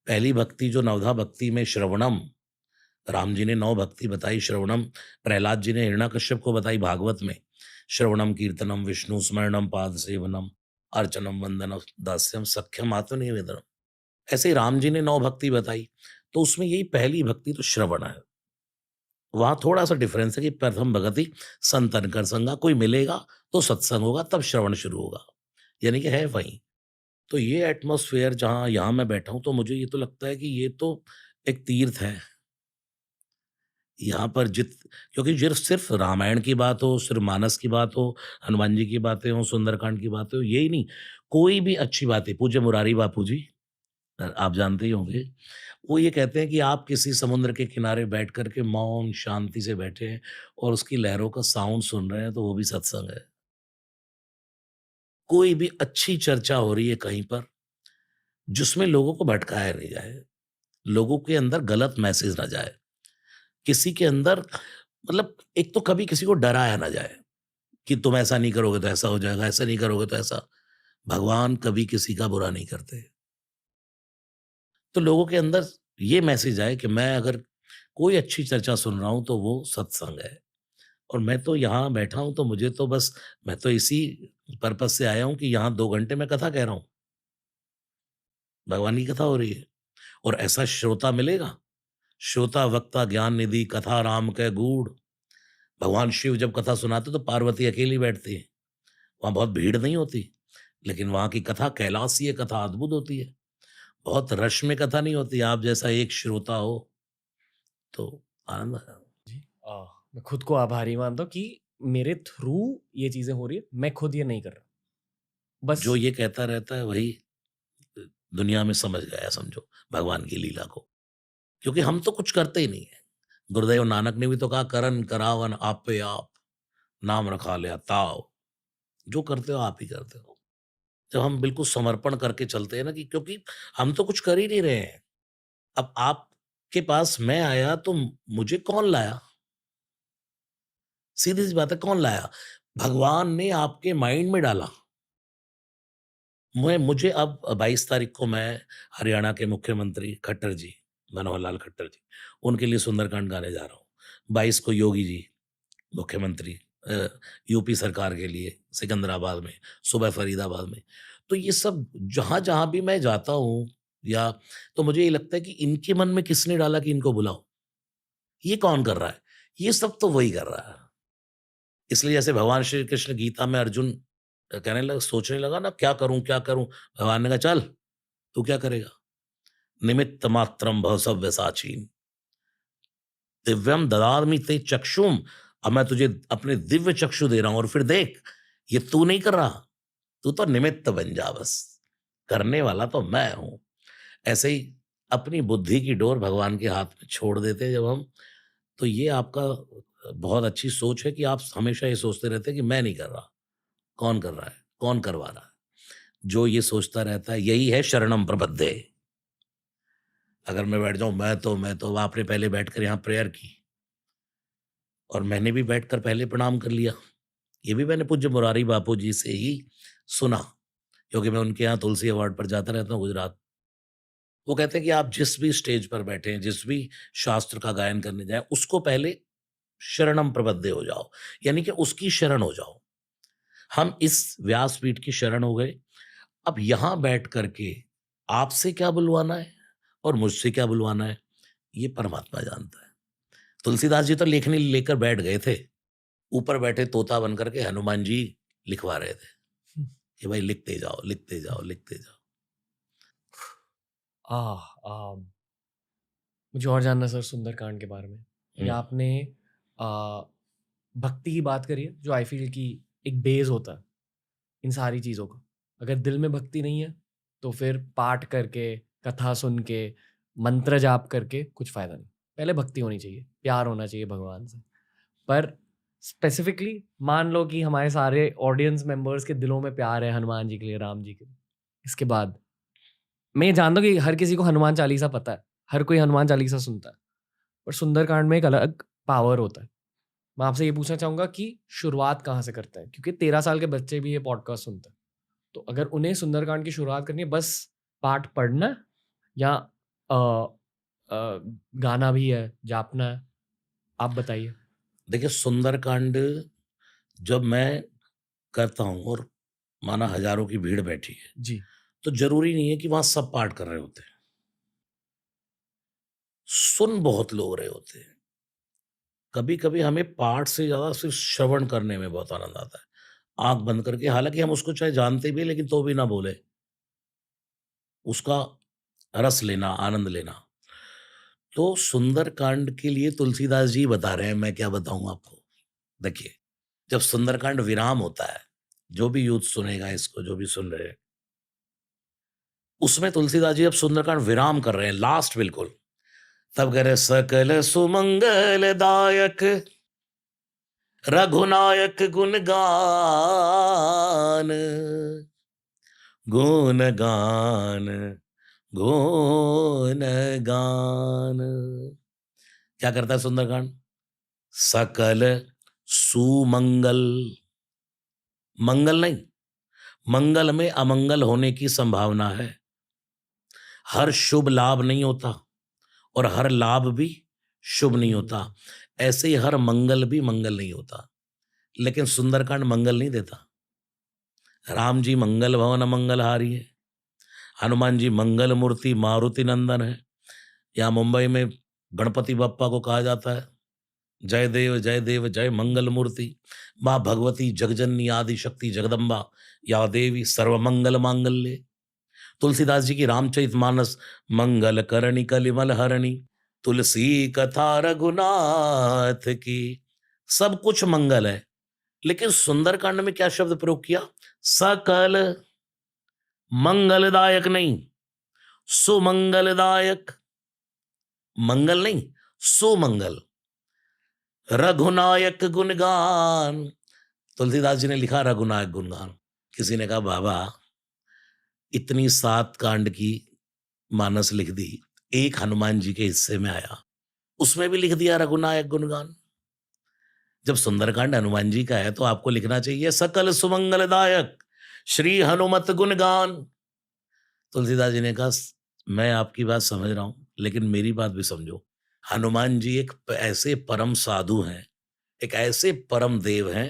पहली भक्ति जो नवधा भक्ति में श्रवणम, राम जी ने 9 भक्ति बताई श्रवणम, प्रहलाद जी ने हिरण्यकश्यप को बताई भागवत में। श्रवणम कीर्तनम विष्णु स्मरणम पाद सेवनम अर्चनम वंदनम दास्यम सख्यम आत्मनिवेदनम। ऐसे ही राम जी ने 9 भक्ति बताई, तो उसमें यही पहली भक्ति तो श्रवण है। वहाँ थोड़ा-सा डिफरेंस है कि प्रथम भगति संतन कर संगा, कोई मिलेगा तो सत्संग होगा तब श्रवण शुरू होगा, यानी कि है वहीं। तो ये एटमॉस्फेयर जहाँ यहाँ मैं बैठा हूँ, तो मुझे ये तो लगता है कि ये तो एक तीर्थ है। यहाँ पर क्योंकि सिर्फ़ रामायण की बात हो, सिर्फ़ मानस की बात हो, हनुमान जी की बातें हों, सुंदरकांड की बातें हो, यही नहीं, कोई भी अच्छी बातें पूज्य मुरारी बापू जी आप जानते ही होंगे, वो ये कहते हैं कि आप किसी समुद्र के किनारे बैठ कर के मौन शांति से बैठे हैं और उसकी लहरों का साउंड सुन रहे हैं, तो वो भी सत्संग है। कोई भी अच्छी चर्चा हो रही है कहीं पर, जिसमें लोगों को भटकाया नहीं जाए, लोगों के अंदर गलत मैसेज ना जाए, किसी के अंदर मतलब एक तो कभी किसी को डराया ना जाए कि तुम ऐसा नहीं करोगे तो ऐसा हो जाएगा, ऐसा नहीं करोगे तो ऐसा। भगवान कभी किसी का बुरा नहीं करते। तो लोगों के अंदर ये मैसेज आए कि मैं अगर कोई अच्छी चर्चा सुन रहा हूँ तो वो सत्संग है। और मैं तो यहाँ बैठा हूँ तो मुझे तो बस मैं तो इसी पर्पज़ से आया हूँ कि यहाँ 2 घंटे मैं कथा कह रहा हूँ। भगवान की कथा हो रही है और ऐसा श्रोता मिलेगा, श्रोता वक्ता ज्ञान निधि कथा राम कै गूढ़। भगवान शिव जब कथा सुनाते तो पार्वती अकेली बैठती है। वहाँ बहुत भीड़ नहीं होती, लेकिन वहाँ की कथा कैलाशीय कथा अद्भुत होती है। बहुत रश में कथा नहीं होती, आप जैसा एक श्रोता हो, तो आनंद आया। जी। मैं खुद को आभारी मानता हूँ कि मेरे थ्रू ये चीज़ें हो रही है, मैं खुद ये नहीं कर रहा। जो बस ये कहता रहता है वही दुनिया में समझ गया समझो भगवान की लीला को। क्योंकि हम तो कुछ करते ही नहीं है। गुरुदेव नानक ने भी तो कहा करन करावन आपे आप, नाम रखा लिया ताव। जो करते हो आप ही करते हो। जब हम बिल्कुल समर्पण करके चलते हैं ना कि क्योंकि हम तो कुछ कर ही नहीं रहे हैं। अब आपके पास मैं आया तो मुझे कौन लाया? सीधी-सी बात है कौन लाया? भगवान ने आपके माइंड में डाला। मुझे अब 22 तारीख को मैं हरियाणा के मुख्यमंत्री खट्टर जी, मनोहर लाल खट्टर जी, उनके लिए सुंदरकांड गाने जा रहा हूँ। 22 को योगी जी, मुख्यमंत्री अ, यूपी सरकार के लिए सिकंदराबाद में, सुबह फरीदाबाद में। तो ये सब जहाँ-जहाँ भी मैं जाता हूँ या तो मुझे ये लगता है कि इनके मन में किसने डाला कि इनको बुलाओ? ये कौन कर रहा है? ये सब तो वही कर रहा है। इसलिए जैसे भगवान श्री कृष्ण गीता में अर्जुन कहने लगा सोचने लगा ना क्या करूँ, क्या करूँ? भगवान ने कहा चल, तू क्या करेगा? निमित्त मात्रम भव सव्यसाचीन, दिव्यम ददामि ते चक्षुम। अब मैं तुझे अपने दिव्य चक्षु दे रहा हूँ और फिर देख, ये तू नहीं कर रहा, तू तो निमित्त बन जा बस, करने वाला तो मैं हूँ। ऐसे ही अपनी बुद्धि की डोर भगवान के हाथ में छोड़ देते हैं जब हम, तो ये आपका बहुत अच्छी सोच है कि आप हमेशा ये सोचते रहते हैं कि मैं नहीं कर रहा, कौन कर रहा है? कौन करवा रहा है? जो ये सोचता रहता है यही है शरणम प्रपद्ये। अगर मैं बैठ जाऊँ मैं तो आपने पहले बैठकर यहाँ प्रेयर की और मैंने भी बैठकर पहले प्रणाम कर लिया। ये भी मैंने पूज्य मुरारी बापू जी से ही सुना, क्योंकि मैं उनके यहाँ तुलसी अवार्ड पर जाता रहता हूँ गुजरात। वो कहते हैं कि आप जिस भी स्टेज पर बैठे हैं, जिस भी शास्त्र का गायन करने जाएँ, उसको पहले शरणम प्रपद्ये हो जाओ, यानी कि उसकी शरण हो जाओ। हम इस व्यासपीठ की शरण हो गए। अब यहाँ बैठ कर के आपसे क्या बुलवाना है और मुझसे क्या बुलवाना है, ये परमात्मा जानता है। तुलसीदास जी तो लेखनी लेकर बैठ गए थे। ऊपर बैठे तोता बन कर के हनुमान जी लिखवा रहे थे कि भाई लिखते जाओ, लिखते जाओ, लिखते जाओ। आह! मुझे और जानना है सर सुंदरकांड के बारे में। ये हुँ, आपने अ, भक्ति की बात करी है, जो आई फ़ील कि एक बेस होता है इन सारी चीज़ों का। अगर दिल में भक्ति नहीं है, तो फिर पाठ करके, कथा सुन के, मंत्र जाप करके कुछ फ़ायदा नहीं। पहले भक्ति होनी चाहिए, प्यार होना चाहिए भगवान से। पर स्पेसिफ़िकली मान लो कि हमारे सारे ऑडियंस मेंबर्स के दिलों में प्यार है हनुमान जी के लिए, राम जी के लिए। इसके बाद मैं ये जानता हूँ कि हर किसी को हनुमान चालीसा पता है, हर कोई हनुमान चालीसा सुनता है। पर सुंदरकांड में एक अलग पावर होता है। मैं आपसे ये पूछना चाहूँगा कि शुरुआत कहाँ से करते हैं? क्योंकि 13 साल के बच्चे भी ये पॉडकास्ट सुनते हैं। तो अगर उन्हें सुंदरकांड की शुरुआत करनी है, बस पाठ पढ़ना है या अ गाना भी है, जापना है, आप बताइए? देखिए सुंदरकांड जब मैं करता हूँ और माना हज़ारों की भीड़ बैठी है, जी, तो ज़रूरी नहीं है कि वहाँ सब पाठ कर रहे होते हैं। सुन बहुत लोग रहे होते हैं। कभी-कभी हमें पाठ से ज़्यादा सिर्फ़ श्रवण करने में बहुत आनंद आता है। आँख बंद करके हालाँकि हम उसको चाहे जानते भी हैं लेकिन तो भी ना बोले, उसका रस लेना, आनंद लेना। तो सुंदरकांड के लिए तुलसीदास जी बता रहे हैं, मैं क्या बताऊँ आपको। देखिए, जब सुंदरकांड विराम होता है, जो भी यूथ सुनेगा इसको, जो भी सुन रहे हैं, उसमें तुलसीदास जी अब सुंदरकांड विराम कर रहे हैं, लास्ट बिल्कुल। तब कह रहे सकल सुमंगलदायक रघुनायक गुण गान, गुण गान, गुण गान। क्या करता है सुंदरकांड? सकल सुमंगल, मंगल नहीं, मंगल में अमंगल होने की संभावना है। हर शुभ लाभ नहीं होता और हर लाभ भी शुभ नहीं होता। हुँ, ऐसे ही हर मंगल भी मंगल नहीं होता। लेकिन सुंदरकांड मंगल नहीं देता। राम जी मंगल भवन मंगलहारी है। हनुमान जी मंगल मूर्ति मारुति नंदन है। यहाँ मुंबई में गणपति बप्पा को कहा जाता है जय देव जय मंगल मूर्ति। माँ भगवती जगजननी आदि शक्ति जगदम्बा या देवी सर्वमंगल मांगल्ये। तुलसीदास जी की रामचरितमानस मंगल करणी कलिमल हरणी, तुलसी कथा रघुनाथ की। सब कुछ मंगल है, लेकिन सुंदरकांड में क्या शब्द प्रयोग किया? सकल मंगलदायक नहीं, सुमंगलदायक। मंगल नहीं, सुमंगल। रघुनायक गुणगान। तुलसीदास जी ने लिखा रघुनायक गुणगान। किसी ने कहा बाबा इतनी 7 कांड की मानस लिख दी, एक हनुमान जी के हिस्से में आया, उसमें भी लिख दिया रघुनायक गुणगान। जब सुंदरकांड हनुमान जी का है तो आपको लिखना चाहिए सकल सुमंगलदायक श्री हनुमत गुणगान। तुलसीदास जी ने कहा मैं आपकी बात समझ रहा हूँ, लेकिन मेरी बात भी समझो। हनुमान जी एक ऐसे परम साधु हैं, एक ऐसे परम देव हैं